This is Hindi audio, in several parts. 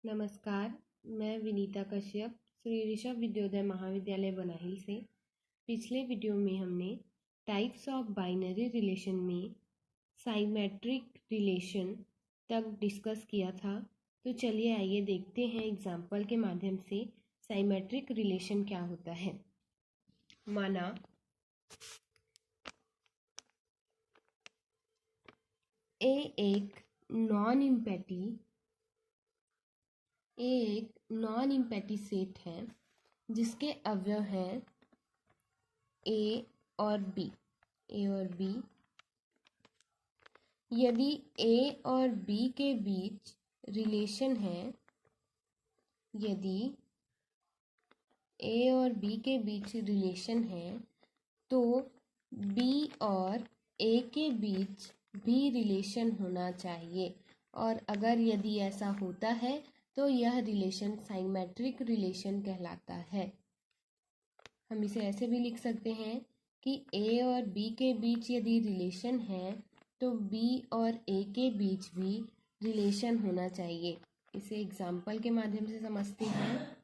नमस्कार, मैं विनीता कश्यप श्री ऋषभ विद्योदय महाविद्यालय बनाहिल से। पिछले वीडियो में हमने टाइप्स ऑफ बाइनरी रिलेशन में साइमेट्रिक रिलेशन तक डिस्कस किया था। तो चलिए आइए देखते हैं एग्जाम्पल के माध्यम से साइमेट्रिक रिलेशन क्या होता है। माना ए एक नॉन इम्पैटी सेट है जिसके अवयव हैं ए और बी। यदि ए और बी के बीच रिलेशन है, तो बी और ए के बीच भी रिलेशन होना चाहिए। और अगर यदि ऐसा होता है तो यह रिलेशन साइमेट्रिक रिलेशन कहलाता है। हम इसे ऐसे भी लिख सकते हैं कि ए और बी के बीच यदि रिलेशन है तो बी और ए के बीच भी रिलेशन होना चाहिए। इसे एग्जाम्पल के माध्यम से समझते हैं।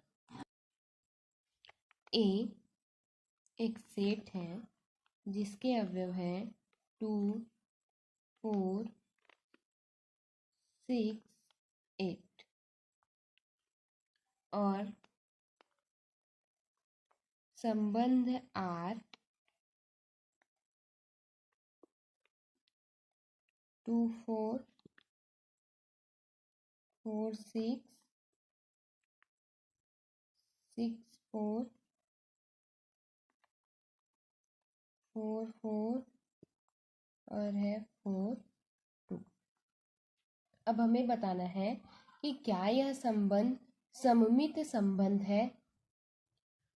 ए एक सेट है जिसके अवयव हैं 2, 4, 6, 8 और संबंध R 2, 4, 4, 6, 6, 4, 4, 4 और है 4, 2। अब हमें बताना है कि क्या यह संबंध सममित संबंध है।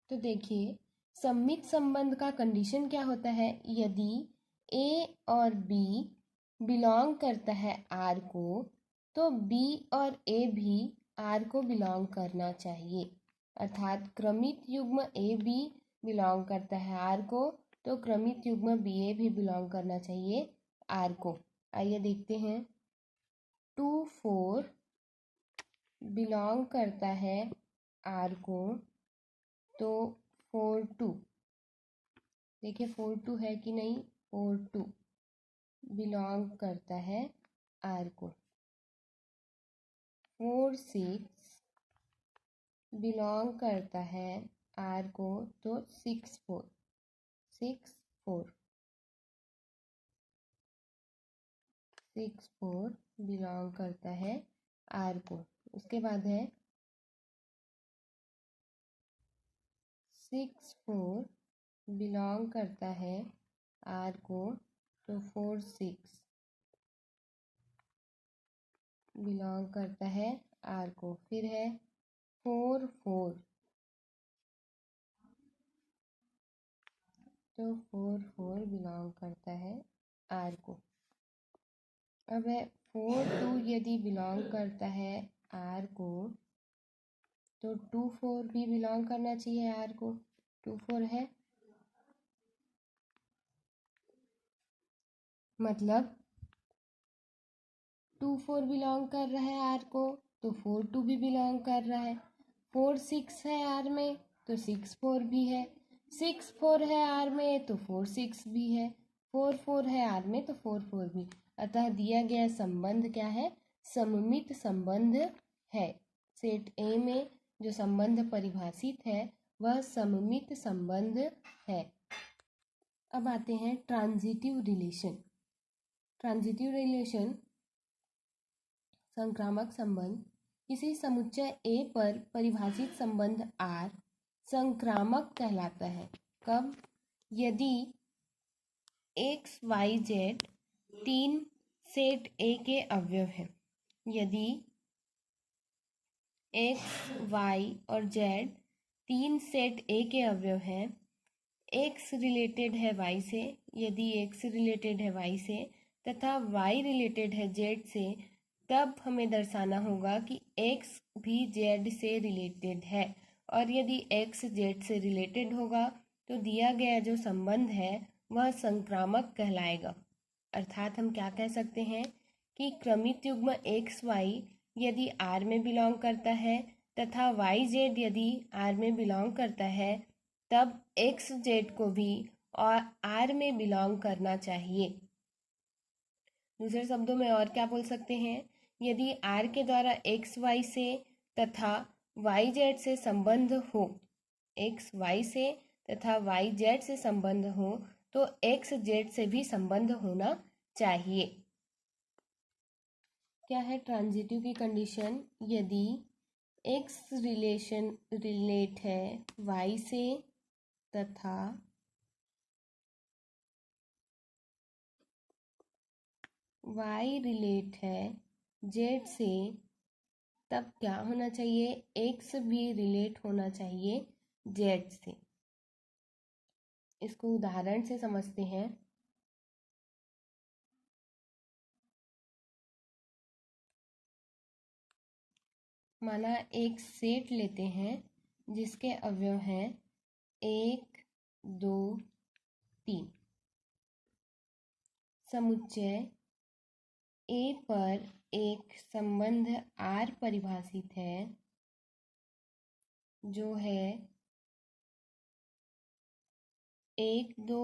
तो देखिए, सममित संबंध का कंडीशन क्या होता है। यदि ए और बी बिलोंग करता है आर को, तो बी और ए भी आर को बिलोंग करना चाहिए। अर्थात क्रमित युग्म ए बी बिलोंग करता है आर को, तो क्रमित युग्म बी ए भी बिलोंग करना चाहिए आर को। आइए देखते हैं। 2, 4 बिलोंग करता है आर को, तो 4, 2 देखिए 4, 2 है कि नहीं। 4, 2 बिलोंग करता है आर को। 4, 6 बिलोंग करता है आर को, तो 6, 4 6, 4 6, 4 बिलोंग करता है आर को। उसके बाद है 6, 4 बिलोंग करता है आर को, तो 4, 6 बिलोंग करता है आर को। फिर है 4, 4 तो 4, 4 बिलोंग करता है आर को। अब है 4, 2 यदि बिलोंग करता है आर को, तो 2, 4 भी बिलोंग करना चाहिए आर को। 2, 4 है, मतलब 2, 4 बिलोंग कर रहा है आर को, तो 4, 2 भी बिलोंग कर रहा है। 4, 6 है आर में, तो 6, 4 भी है। 6, 4 है आर में, तो 4, 6 भी है। 4, 4 है आर में, तो 4, 4 भी। अतः दिया गया संबंध क्या है, सममित संबंध है। सेट ए में जो संबंध परिभाषित है वह सममित संबंध है। अब आते हैं ट्रांजिटिव रिलेशन। ट्रांजिटिव रिलेशन संक्रामक संबंध। किसी समुच्चय ए पर परिभाषित संबंध R संक्रामक कहलाता है। कब? यदि x, y, z 3 set A के अवयव हैं। यदि x, y और z 3 सेट A के अवयव हैं, x रिलेटेड है y से, यदि x रिलेटेड है y से तथा y रिलेटेड है z से, तब हमें दर्शाना होगा कि x भी z से रिलेटेड है। और यदि x z से रिलेटेड होगा तो दिया गया जो संबंध है वह संक्रामक कहलाएगा। अर्थात हम क्या कह सकते हैं कि क्रमित युग्म x y यदि R में बिलोंग करता है तथा YZ यदि R में बिलोंग करता है, तब XZ को भी और R में बिलोंग करना चाहिए। दूसरे शब्दों में और क्या बोल सकते हैं, यदि R के द्वारा XY से तथा YZ से संबंध हो, XY से तथा YZ से संबंध हो, तो XZ से भी संबंध होना चाहिए। क्या है ट्रांजिटिव की कंडीशन, यदि X रिलेट है Y से तथा Y रिलेट है Z से, तब क्या होना चाहिए, X भी रिलेट होना चाहिए Z से। इसको उदाहरण से समझते हैं। माना एक सेट लेते हैं जिसके अवयव हैं 1, 2, 3। समुच्चय A पर एक संबंध R परिभाषित है जो है 1, 2,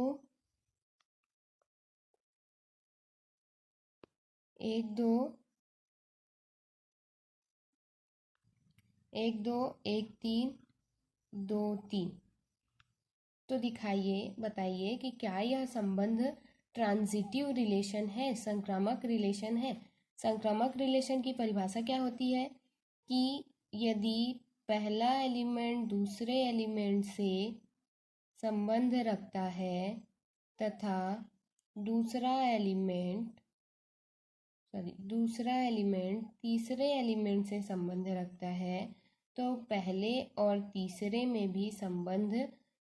1, 2, 1, 2, 1, 3, 2, 3। तो बताइए कि क्या यह संबंध ट्रांजिटिव रिलेशन है, संक्रामक रिलेशन है। संक्रामक रिलेशन की परिभाषा क्या होती है कि यदि पहला एलिमेंट दूसरे एलिमेंट से संबंध रखता है तथा दूसरा एलिमेंट तीसरे एलिमेंट से संबंध रखता है, तो पहले और तीसरे में भी संबंध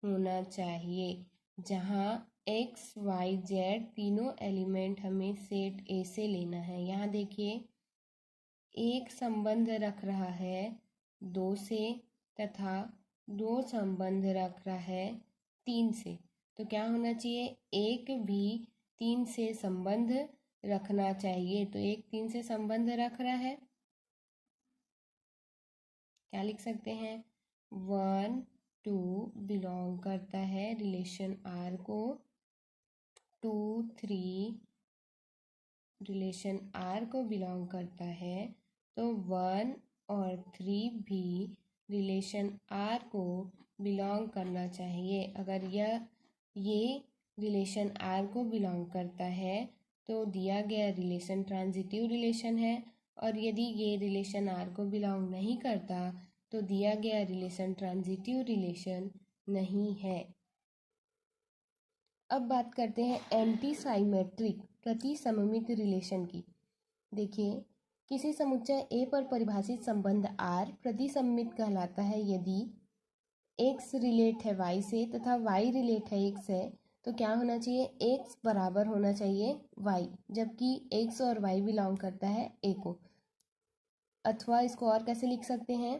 होना चाहिए। जहाँ X, Y, Z तीनों एलिमेंट हमें सेट A से लेना है। यहाँ देखिए, एक संबंध रख रहा है 2 से तथा 2 संबंध रख रहा है 3 से, तो क्या होना चाहिए, एक भी 3 से संबंध रखना चाहिए। तो एक 3 से संबंध रख रहा है, क्या लिख सकते हैं, 1, 2 बिलोंग करता है रिलेशन R को, 2, 3 रिलेशन R को बिलोंग करता है, तो 1 और 3 भी रिलेशन R को बिलोंग करना चाहिए। अगर ये रिलेशन R को बिलोंग करता है तो दिया गया रिलेशन ट्रांजिटिव रिलेशन है, और यदि ये रिलेशन R को बिलोंग नहीं करता तो दिया गया रिलेशन ट्रांजिटिव रिलेशन नहीं है। अब बात करते हैं एंटी साइमेट्रिक प्रति सममित रिलेशन की। देखिए, किसी समुच्चय A पर परिभाषित संबंध R प्रतिसम्मित कहलाता है यदि X रिलेट है Y से तथा Y रिलेट है X है, तो क्या होना चाहिए, X बराबर होना चाहिए Y, जबकि X और Y बिलोंग करता है A को। अथवा इसको और कैसे लिख सकते हैं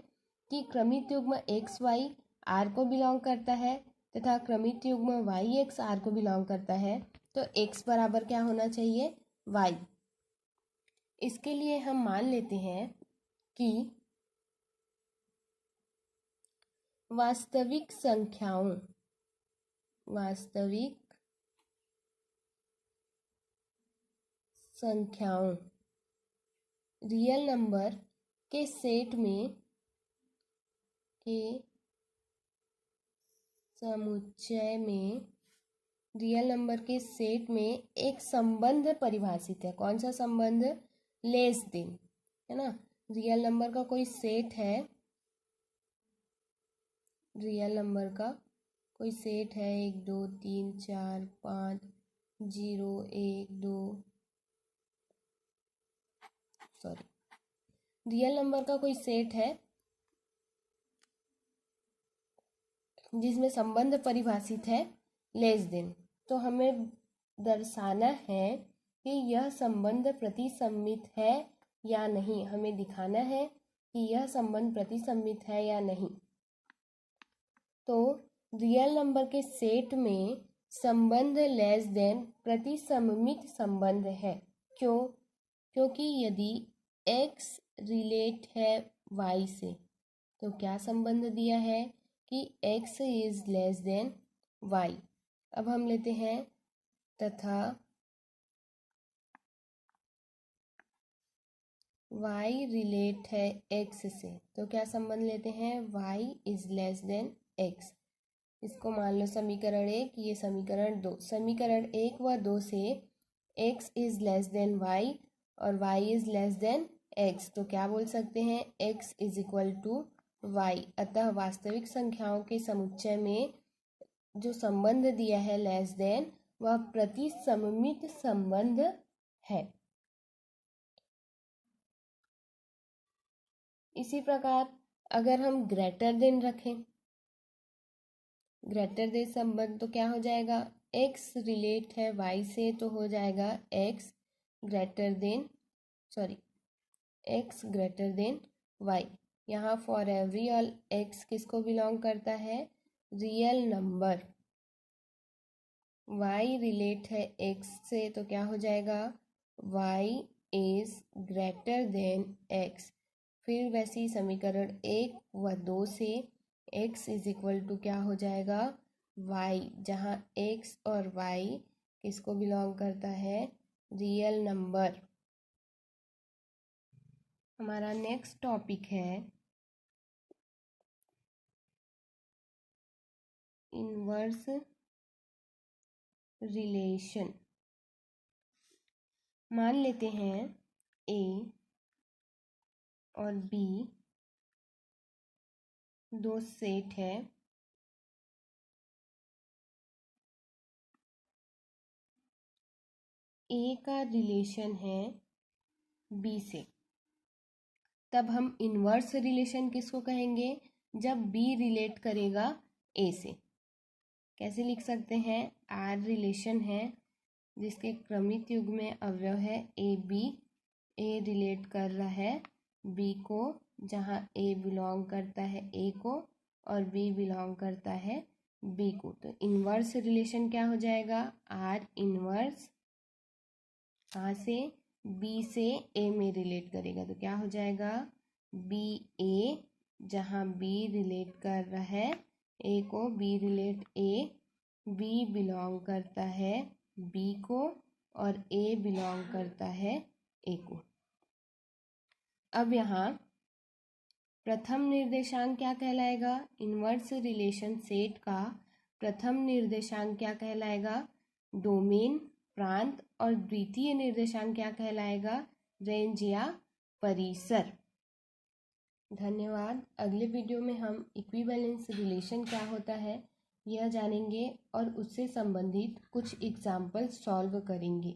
कि क्रमित युग्म XY R को बिलोंग करता है तथा क्रमित युग्म YX R को बिलोंग करता है, तो X बराबर क्या होना चाहिए, Y। इसके लिए हम मान लेते हैं कि वास्तविक संख्याओं रियल नंबर के सेट में समुच्चय में रियल नंबर के सेट में एक संबंध परिभाषित है। कौन सा संबंध, लेस देन, है ना। रियल नंबर का कोई सेट है, रियल नंबर का कोई सेट है 1, 2, 3, 4, 5, 0, 1, 2, रियल नंबर का कोई सेट है जिसमें संबंध परिभाषित है लेस देन, तो हमें दर्शाना है कि यह संबंध प्रतिसम्मित है या नहीं। हमें दिखाना है कि यह संबंध प्रतिसम्मित है या नहीं। तो रियल नंबर के सेट में संबंध लेस देन प्रतिसम्मित संबंध है। क्योंकि यदि X रिलेट है y से, तो क्या संबंध दिया है कि x is less than y। अब हम लेते हैं तथा y रिलेट है x से, तो क्या संबंध लेते हैं y is less than x। इसको मान लो समीकरण 1, ये समीकरण 2। समीकरण 1 व 2 से x is less than y और y is less than x, तो क्या बोल सकते हैं x is equal to y। अतः वास्तविक संख्याओं के समुच्चय में जो संबंध दिया है लेस देन, वह प्रतिसममित संबंध है। इसी प्रकार अगर हम ग्रेटर देन रखें, ग्रेटर देन संबंध, तो क्या हो जाएगा x रिलेट है y से, तो हो जाएगा x ग्रेटर देन y। यहाँ फॉर एवरी ऑल x किसको बिलोंग करता है, रियल नंबर। y रिलेट है x से, तो क्या हो जाएगा y is greater than x। फिर वैसे ही समीकरण 1 व 2 से x इज इक्वल टू क्या हो जाएगा y, जहाँ x और y किसको बिलोंग करता है, रियल नंबर। हमारा नेक्स्ट टॉपिक है इनवर्स रिलेशन। मान लेते हैं a और b दो सेट है, a का रिलेशन है b से। तब हम इनवर्स रिलेशन किसको कहेंगे, जब b रिलेट करेगा a से। कैसे लिख सकते हैं, r रिलेशन है जिसके क्रमित युग्म में अवयव है ए बी। a रिलेट कर रहा है b को, जहाँ a बिलोंग करता है a को और b बिलोंग करता है b को। तो इनवर्स रिलेशन क्या हो जाएगा, r इनवर्स कहाँ से, b से a में रिलेट करेगा, तो क्या हो जाएगा b a, जहाँ b रिलेट कर रहा है a को, b relate a, b belong करता है b को और a बिलोंग करता है a को। अब यहाँ प्रथम निर्देशांक क्या कहलाएगा, इनवर्स रिलेशन सेट का प्रथम निर्देशांक क्या कहलाएगा, डोमेन, प्रांत, और द्वितीय निर्देशांक क्या कहलाएगा, रेंज या परिसर। धन्यवाद। अगले वीडियो में हम इक्विवेलेंस रिलेशन क्या होता है यह जानेंगे और उससे संबंधित कुछ एग्जाम्पल सॉल्व करेंगे।